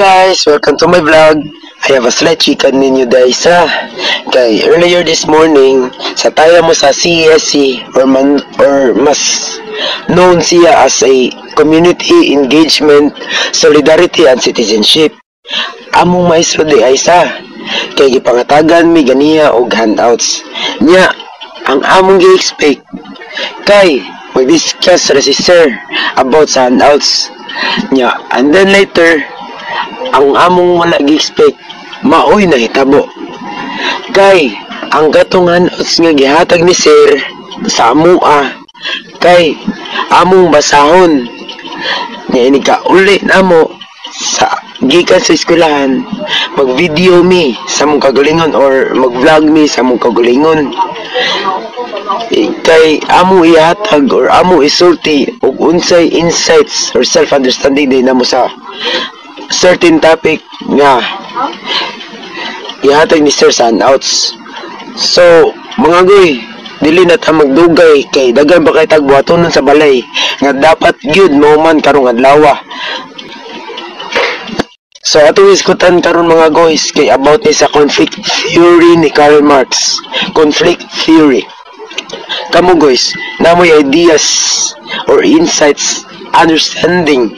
guys! Welcome to my vlog. I have a slight chicken ninyo guys kay earlier this morning sa tayo mo sa CESC or mas known siya as a Community Engagement, Solidarity and Citizenship. Among maestro di ay kay gipangatagan mi ganiya og handouts. Nya ang among gi-expect kay mag-discuss ra si sir about sa handouts. Nya and then later ang among wala gi-expect maoy na hitabo kay ang gatong handouts nga gihatag ni sir sa amoa kay among basahon nya ini ka uli namo sa gikan sa eskwelahan mag-video mi sa mong kagalingon or mag-vlog mi sa mong kagalingon kay amo ihatag or amo isulti og unsay insights or self-understanding din namo sa certain topic nga ihatag ni sir sa handouts. So mga goy, dili na ta magdugay kay daghan ba kay tagbuhaton sa balay nga dapat gyud mao man karong adlaw. So ato iskutan karon mga guys kay about ni sa conflict theory ni Karl Marx. Conflict theory. Kamo guys, namoy ideas or insights, understanding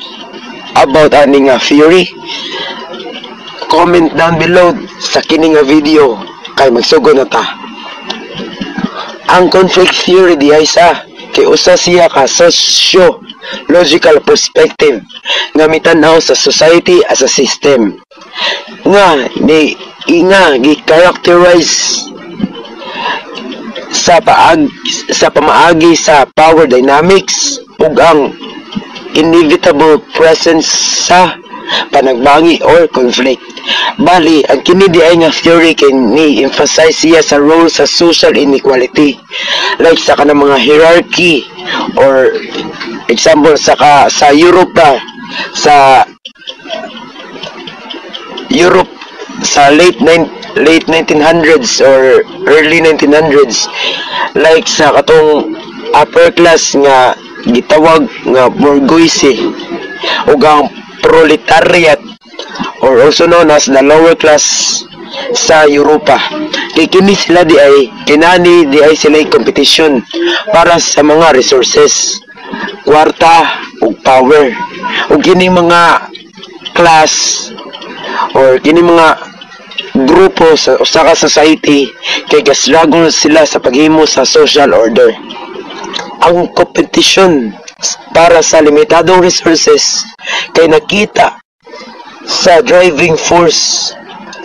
about ani nga theory? Comment down below sa kini nga video kay magsugod na ta. Ang conflict theory di ay kay usa siya ka socio-logical perspective nga mitanaw sa society as a system nga gi-characterize sa pamaagi sa power dynamics ug ang inevitable presence sa panagbangi or conflict. Bali, ang kini di ay nga theory kay ni emphasize siya sa role sa social inequality like sa kanang mga hierarchy or example sa Europe sa late 1900s or early 1900s like sa katong upper class nga gitawag nga bourgeoisie ug ang proletariat or also known as the lower class sa Europa. Kay kini sila di ay sila competition para sa mga resources, kwarta ug power. Ug kini mga class or kini mga grupo sa usa ka society kay gastruggle sila sa paghimo sa social order. Ang competition para sa limitadong resources kay nakita sa driving force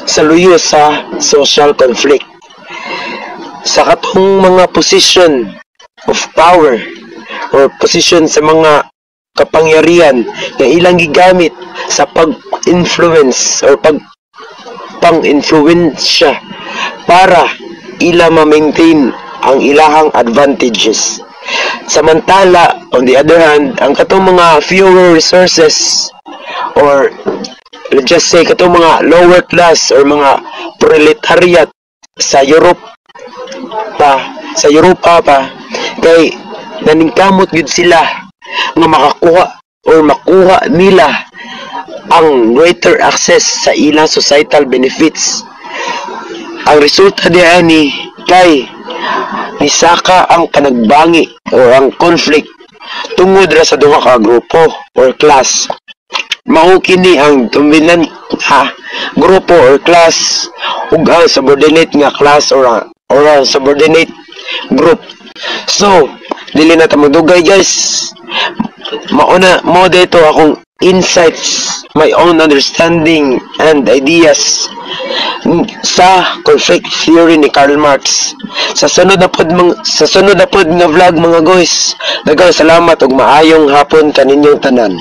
sa luyo sa social conflict. Sa katong mga position of power or position sa mga kapangyarihan na ilang gigamit sa pag-influence or pang-influensya para ila ma-maintain ang ilahang advantages. Samantala, on the other hand, ang katong mga fewer resources or let's just say katong mga lower class or mga proletariat sa Europa pa kay naningkamot gud sila nga makuha nila ang greater access sa ilang societal benefits. Ang resulta diani kay nisaka ang panagbangi o ang conflict tungod ra sa duha ka grupo or class. Mao kini ang dominant grupo or class ug ang subordinate nga class or ang subordinate group. So dili na ta magdugay guys, mo dito akong insights, my own understanding and ideas sa conflict theory ni Karl Marx. Sa sunod na pod nga vlog mga guys, daghang salamat ug maayong hapon kaninyong tanan.